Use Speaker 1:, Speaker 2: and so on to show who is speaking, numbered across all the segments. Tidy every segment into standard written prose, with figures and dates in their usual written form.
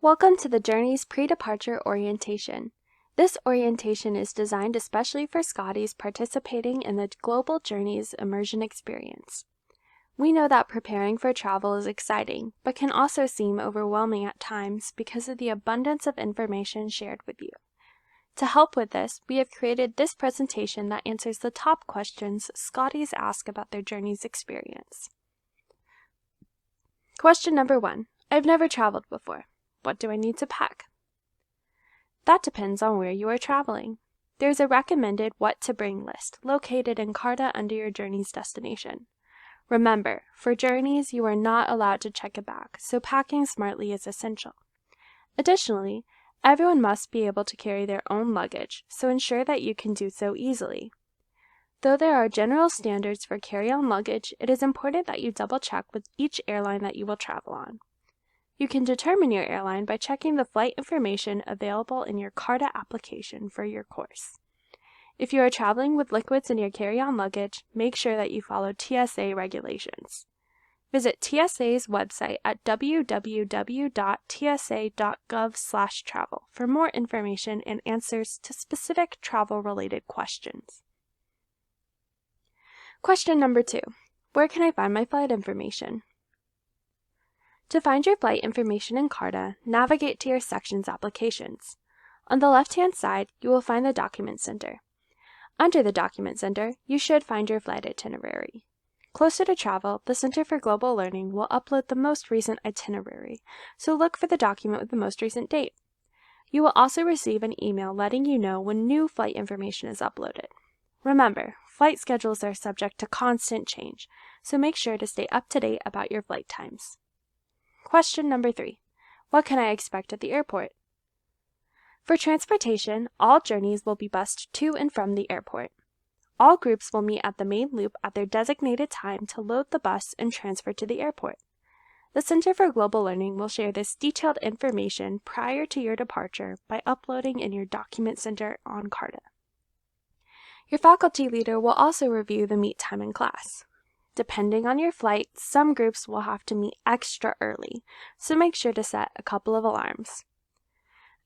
Speaker 1: Welcome to the Journeys Pre-Departure Orientation. This orientation is designed especially for Scotties participating in the Global Journeys Immersion Experience. We know that preparing for travel is exciting, but can also seem overwhelming at times because of the abundance of information shared with you. To help with this, we have created this presentation that answers the top questions Scotties ask about their Journeys experience. Question number 1. I've never traveled before. What do I need to pack? That depends on where you are traveling. There's a recommended what to bring list located in Carta under your Journeys destination. Remember, for Journeys, you are not allowed to check a bag, so packing smartly is essential. Additionally, everyone must be able to carry their own luggage, so ensure that you can do so easily. Though there are general standards for carry-on luggage, it is important that you double-check with each airline that you will travel on. You can determine your airline by checking the flight information available in your Carta application for your course. If you are traveling with liquids in your carry-on luggage, make sure that you follow TSA regulations. Visit TSA's website at www.tsa.gov/travel for more information and answers to specific travel-related questions. Question number 2. Where can I find my flight information? To find your flight information in Carta, navigate to your section's applications. On the left-hand side, you will find the Document Center. Under the Document Center, you should find your flight itinerary. Closer to travel, the Center for Global Learning will upload the most recent itinerary, so look for the document with the most recent date. You will also receive an email letting you know when new flight information is uploaded. Remember, flight schedules are subject to constant change, so make sure to stay up to date about your flight times. Question number 3. What can I expect at the airport? For transportation, all journeys will be bused to and from the airport. All groups will meet at the main loop at their designated time to load the bus and transfer to the airport. The Center for Global Learning will share this detailed information prior to your departure by uploading in your Document Center on Carta. Your faculty leader will also review the meet time in class. Depending on your flight, some groups will have to meet extra early, so make sure to set a couple of alarms.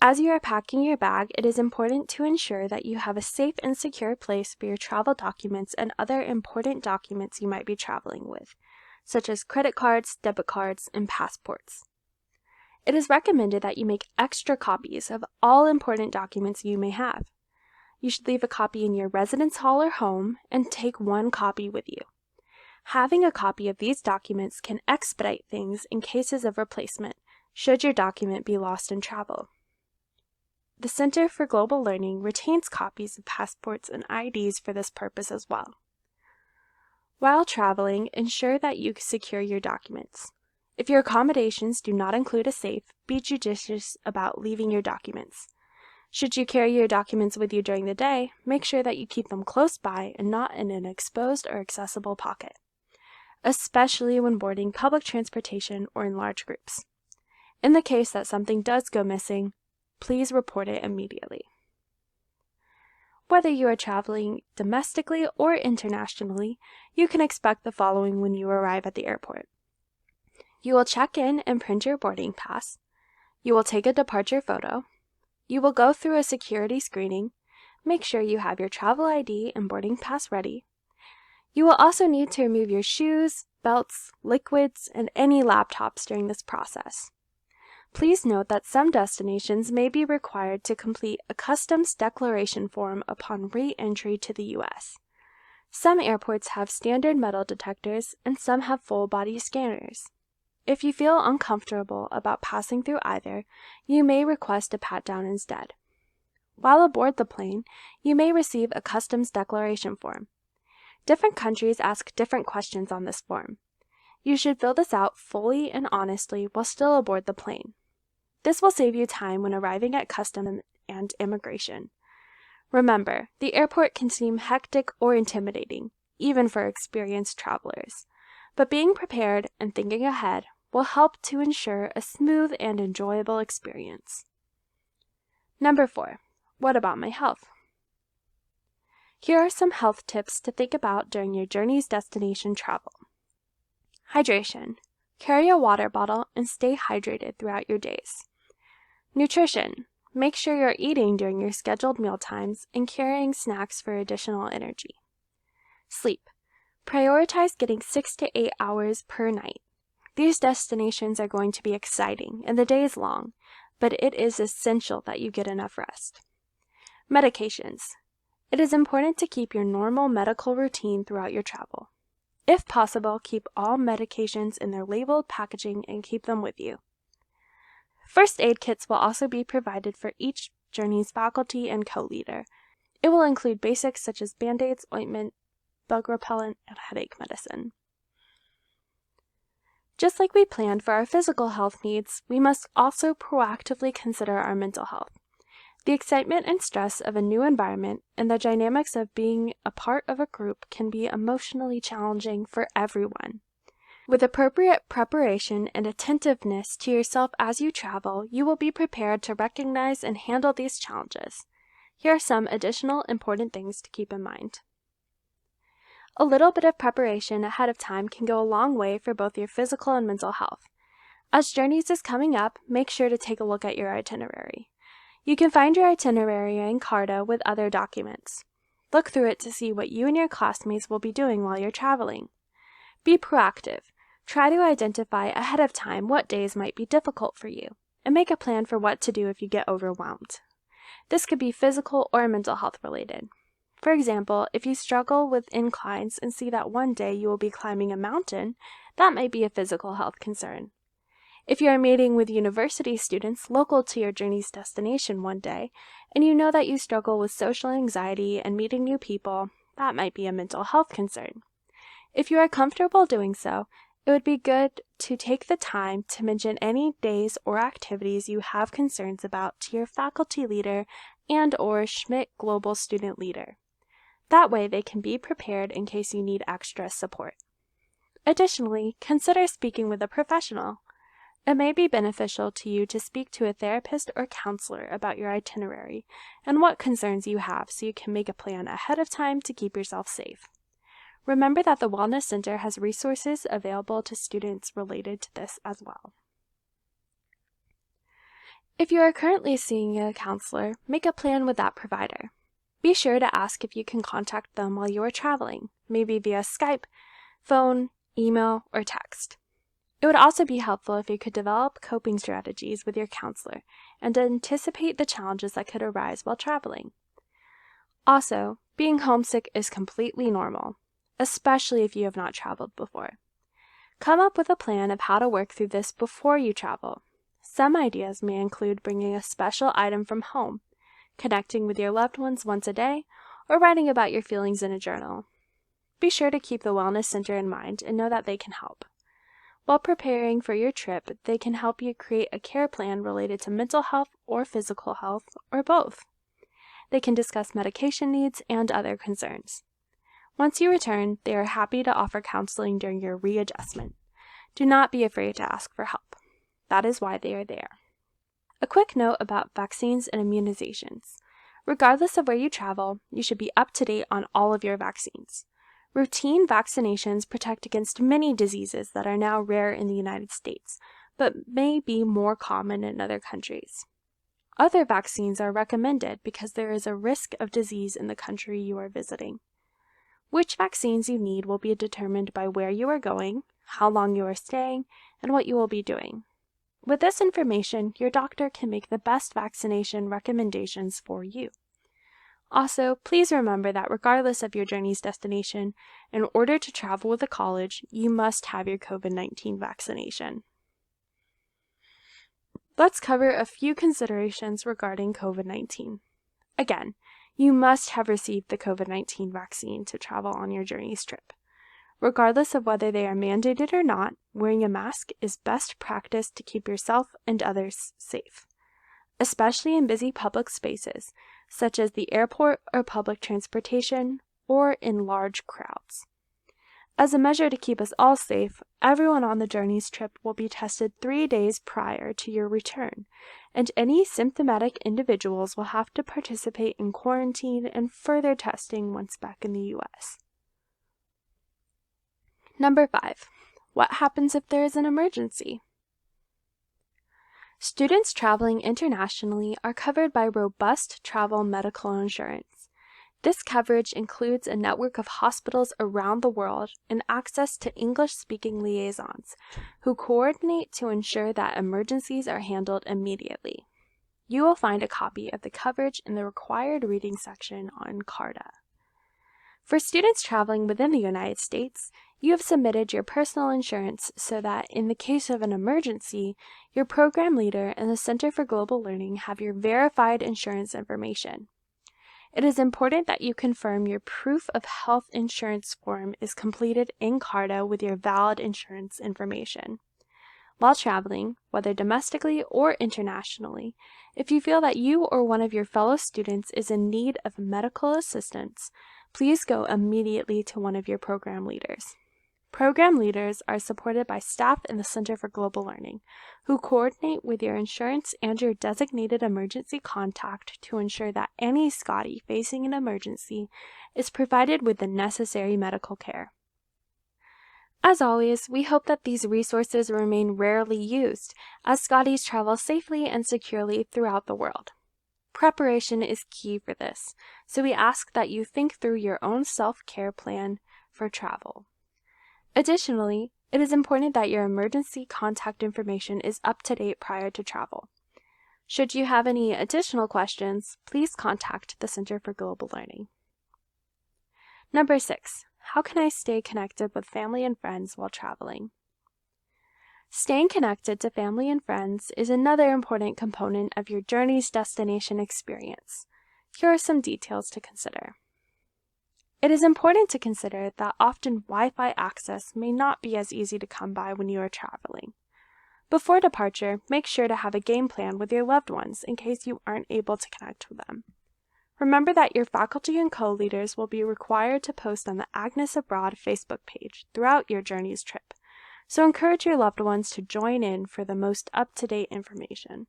Speaker 1: As you are packing your bag, it is important to ensure that you have a safe and secure place for your travel documents and other important documents you might be traveling with, such as credit cards, debit cards, and passports. It is recommended that you make extra copies of all important documents you may have. You should leave a copy in your residence hall or home and take one copy with you. Having a copy of these documents can expedite things in cases of replacement, should your document be lost in travel. The Center for Global Learning retains copies of passports and IDs for this purpose as well. While traveling, ensure that you secure your documents. If your accommodations do not include a safe, be judicious about leaving your documents. Should you carry your documents with you during the day, make sure that you keep them close by and not in an exposed or accessible pocket, especially when boarding public transportation or in large groups. In the case that something does go missing, please report it immediately. Whether you are traveling domestically or internationally, you can expect the following when you arrive at the airport. You will check in and print your boarding pass. You will take a departure photo. You will go through a security screening. Make sure you have your travel ID and boarding pass ready. You will also need to remove your shoes, belts, liquids, and any laptops during this process. Please note that some destinations may be required to complete a customs declaration form upon re-entry to the U.S. Some airports have standard metal detectors and some have full-body scanners. If you feel uncomfortable about passing through either, you may request a pat-down instead. While aboard the plane, you may receive a customs declaration form. Different countries ask different questions on this form. You should fill this out fully and honestly while still aboard the plane. This will save you time when arriving at customs and immigration. Remember, the airport can seem hectic or intimidating, even for experienced travelers, but being prepared and thinking ahead will help to ensure a smooth and enjoyable experience. Number 4. What about my health? Here are some health tips to think about during your journey's destination travel. Hydration. Carry a water bottle and stay hydrated throughout your days. Nutrition. Make sure you're eating during your scheduled meal times and carrying snacks for additional energy. Sleep. Prioritize getting 6 to 8 hours per night. These destinations are going to be exciting and the day is long, but it is essential that you get enough rest. Medications. It is important to keep your normal medical routine throughout your travel. If possible, keep all medications in their labeled packaging and keep them with you. First aid kits will also be provided for each journey's faculty and co-leader. It will include basics such as Band-Aids, ointment, bug repellent, and headache medicine. Just like we planned for our physical health needs, we must also proactively consider our mental health. The excitement and stress of a new environment and the dynamics of being a part of a group can be emotionally challenging for everyone. With appropriate preparation and attentiveness to yourself as you travel, you will be prepared to recognize and handle these challenges. Here are some additional important things to keep in mind. A little bit of preparation ahead of time can go a long way for both your physical and mental health. As Journeys is coming up, make sure to take a look at your itinerary. You can find your itinerary in Carta with other documents. Look through it to see what you and your classmates will be doing while you're traveling. Be proactive. Try to identify ahead of time what days might be difficult for you, and make a plan for what to do if you get overwhelmed. This could be physical or mental health related. For example, if you struggle with inclines and see that one day you will be climbing a mountain, that might be a physical health concern. If you are meeting with university students local to your journey's destination one day, and you know that you struggle with social anxiety and meeting new people, that might be a mental health concern. If you are comfortable doing so, it would be good to take the time to mention any days or activities you have concerns about to your faculty leader and/or Schmidt Global Student Leader. That way they can be prepared in case you need extra support. Additionally, consider speaking with a professional. It may be beneficial to you to speak to a therapist or counselor about your itinerary and what concerns you have so you can make a plan ahead of time to keep yourself safe. Remember that the Wellness Center has resources available to students related to this as well. If you are currently seeing a counselor, make a plan with that provider. Be sure to ask if you can contact them while you are traveling, maybe via Skype, phone, email, or text. It would also be helpful if you could develop coping strategies with your counselor and anticipate the challenges that could arise while traveling. Also, being homesick is completely normal, especially if you have not traveled before. Come up with a plan of how to work through this before you travel. Some ideas may include bringing a special item from home, connecting with your loved ones once a day, or writing about your feelings in a journal. Be sure to keep the Wellness Center in mind and know that they can help. While preparing for your trip, they can help you create a care plan related to mental health or physical health, or both. They can discuss medication needs and other concerns. Once you return, they are happy to offer counseling during your readjustment. Do not be afraid to ask for help. That is why they are there. A quick note about vaccines and immunizations. Regardless of where you travel, you should be up to date on all of your vaccines. Routine vaccinations protect against many diseases that are now rare in the United States, but may be more common in other countries. Other vaccines are recommended because there is a risk of disease in the country you are visiting. Which vaccines you need will be determined by where you are going, how long you are staying, and what you will be doing. With this information, your doctor can make the best vaccination recommendations for you. Also, please remember that regardless of your journey's destination, in order to travel with a college, you must have your COVID-19 vaccination. Let's cover a few considerations regarding COVID-19. Again, you must have received the COVID-19 vaccine to travel on your journey's trip. Regardless of whether they are mandated or not, wearing a mask is best practice to keep yourself and others safe, especially in busy public spaces, such as the airport or public transportation, or in large crowds. As a measure to keep us all safe, everyone on the journey's trip will be tested 3 days prior to your return, and any symptomatic individuals will have to participate in quarantine and further testing once back in the U.S. Number 5. What happens if there is an emergency? Students traveling internationally are covered by robust travel medical insurance. This coverage includes a network of hospitals around the world and access to English-speaking liaisons who coordinate to ensure that emergencies are handled immediately. You will find a copy of the coverage in the required reading section on CARTA. For students traveling within the United States, you have submitted your personal insurance so that, in the case of an emergency, your program leader and the Center for Global Learning have your verified insurance information. It is important that you confirm your proof of health insurance form is completed in CARTA with your valid insurance information. While traveling, whether domestically or internationally, if you feel that you or one of your fellow students is in need of medical assistance, please go immediately to one of your program leaders. Program leaders are supported by staff in the Center for Global Learning, who coordinate with your insurance and your designated emergency contact to ensure that any Scottie facing an emergency is provided with the necessary medical care. As always, we hope that these resources remain rarely used, as Scotties travel safely and securely throughout the world. Preparation is key for this, so we ask that you think through your own self-care plan for travel. Additionally, it is important that your emergency contact information is up to date prior to travel. Should you have any additional questions, please contact the Center for Global Learning. Number 6. How can I stay connected with family and friends while traveling? Staying connected to family and friends is another important component of your journey's destination experience. Here are some details to consider. It is important to consider that often Wi-Fi access may not be as easy to come by when you are traveling. Before departure, make sure to have a game plan with your loved ones in case you aren't able to connect with them. Remember that your faculty and co-leaders will be required to post on the Agnes Abroad Facebook page throughout your journey's trip, so encourage your loved ones to join in for the most up-to-date information.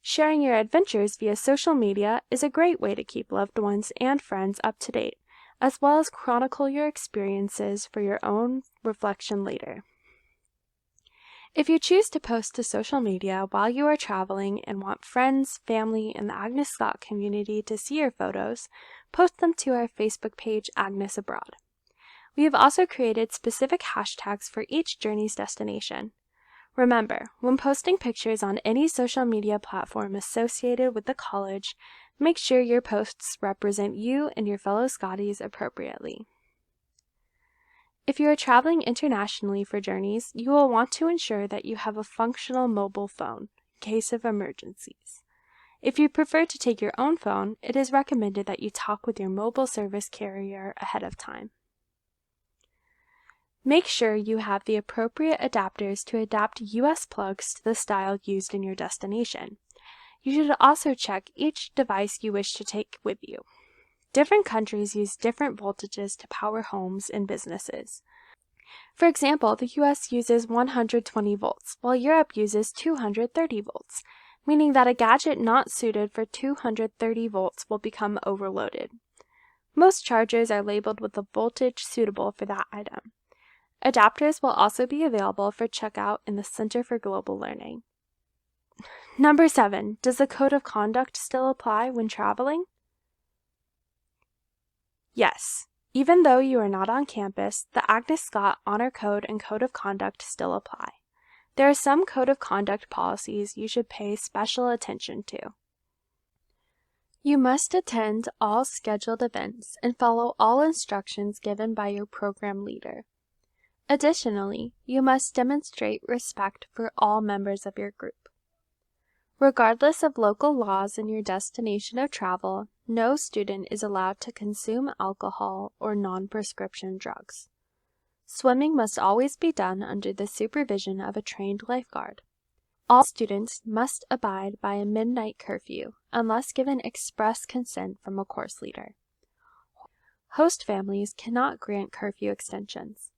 Speaker 1: Sharing your adventures via social media is a great way to keep loved ones and friends up to date, as well as chronicle your experiences for your own reflection later. If you choose to post to social media while you are traveling and want friends, family, and the Agnes Scott community to see your photos, post them to our Facebook page, Agnes Abroad. We have also created specific hashtags for each journey's destination. Remember, when posting pictures on any social media platform associated with the college, make sure your posts represent you and your fellow Scotties appropriately. If you are traveling internationally for journeys, you will want to ensure that you have a functional mobile phone in case of emergencies. If you prefer to take your own phone, it is recommended that you talk with your mobile service carrier ahead of time. Make sure you have the appropriate adapters to adapt US plugs to the style used in your destination. You should also check each device you wish to take with you. Different countries use different voltages to power homes and businesses. For example, the US uses 120 volts, while Europe uses 230 volts, meaning that a gadget not suited for 230 volts will become overloaded. Most chargers are labeled with the voltage suitable for that item. Adapters will also be available for checkout in the Center for Global Learning. Number 7. Does the Code of Conduct still apply when traveling? Yes. Even though you are not on campus, the Agnes Scott Honor Code and Code of Conduct still apply. There are some Code of Conduct policies you should pay special attention to. You must attend all scheduled events and follow all instructions given by your program leader. Additionally, you must demonstrate respect for all members of your group. Regardless of local laws in your destination of travel, no student is allowed to consume alcohol or non-prescription drugs. Swimming must always be done under the supervision of a trained lifeguard. All students must abide by a midnight curfew unless given express consent from a course leader. Host families cannot grant curfew extensions.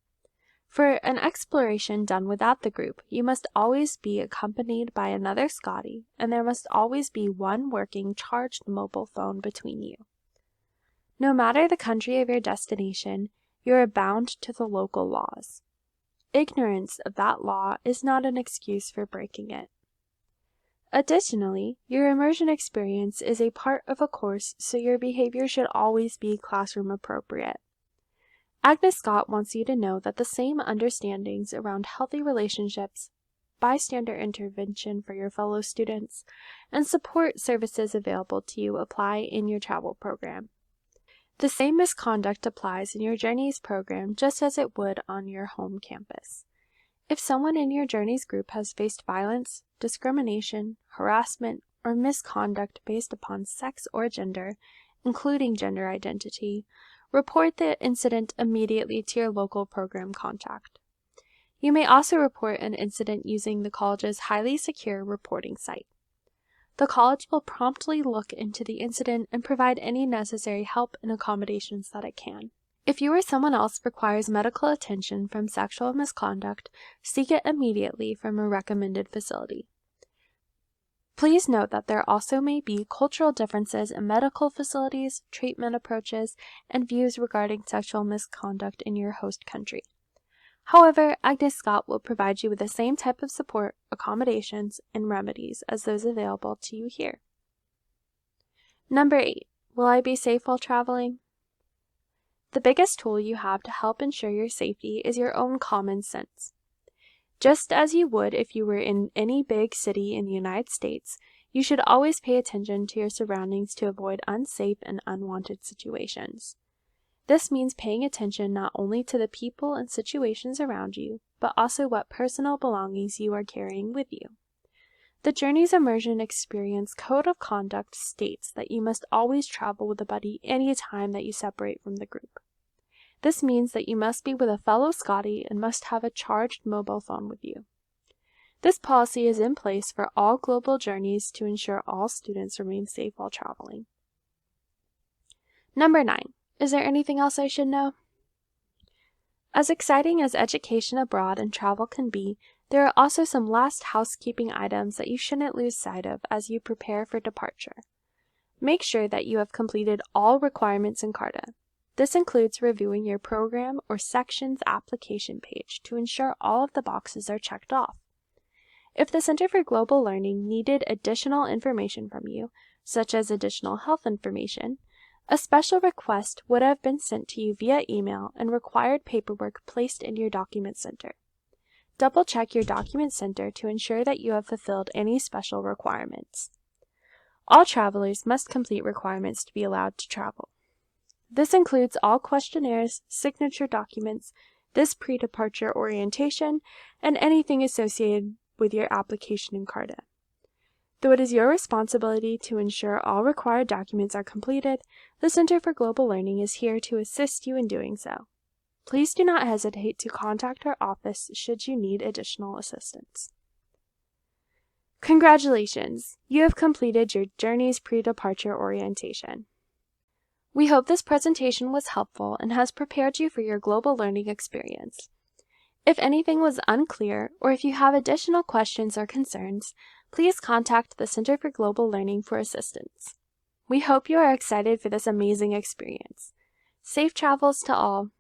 Speaker 1: For an exploration done without the group, you must always be accompanied by another Scottie, and there must always be one working charged mobile phone between you. No matter the country of your destination, you are bound to the local laws. Ignorance of that law is not an excuse for breaking it. Additionally, your immersion experience is a part of a course, so your behavior should always be classroom appropriate. Agnes Scott wants you to know that the same understandings around healthy relationships, bystander intervention for your fellow students, and support services available to you apply in your travel program. The same misconduct applies in your Journeys program just as it would on your home campus. If someone in your Journeys group has faced violence, discrimination, harassment, or misconduct based upon sex or gender, including gender identity, report the incident immediately to your local program contact. You may also report an incident using the college's highly secure reporting site. The college will promptly look into the incident and provide any necessary help and accommodations that it can. If you or someone else requires medical attention from sexual misconduct, seek it immediately from a recommended facility. Please note that there also may be cultural differences in medical facilities, treatment approaches, and views regarding sexual misconduct in your host country. However, Agnes Scott will provide you with the same type of support, accommodations, and remedies as those available to you here. Number 8. Will I be safe while traveling? The biggest tool you have to help ensure your safety is your own common sense. Just as you would if you were in any big city in the United States, you should always pay attention to your surroundings to avoid unsafe and unwanted situations. This means paying attention not only to the people and situations around you, but also what personal belongings you are carrying with you. The Journeys Immersion Experience Code of Conduct states that you must always travel with a buddy any time that you separate from the group. This means that you must be with a fellow Scottie and must have a charged mobile phone with you. This policy is in place for all global journeys to ensure all students remain safe while traveling. Number 9. Is there anything else I should know? As exciting as education abroad and travel can be, there are also some last housekeeping items that you shouldn't lose sight of as you prepare for departure. Make sure that you have completed all requirements in CARTA. This includes reviewing your program or section's application page to ensure all of the boxes are checked off. If the Center for Global Learning needed additional information from you, such as additional health information, a special request would have been sent to you via email and required paperwork placed in your document center. Double-check your document center to ensure that you have fulfilled any special requirements. All travelers must complete requirements to be allowed to travel. This includes all questionnaires, signature documents, this pre-departure orientation, and anything associated with your application in CARTA. Though it is your responsibility to ensure all required documents are completed, the Center for Global Learning is here to assist you in doing so. Please do not hesitate to contact our office should you need additional assistance. Congratulations! You have completed your Journeys pre-departure orientation. We hope this presentation was helpful and has prepared you for your global learning experience. If anything was unclear, or if you have additional questions or concerns, please contact the Center for Global Learning for assistance. We hope you are excited for this amazing experience. Safe travels to all.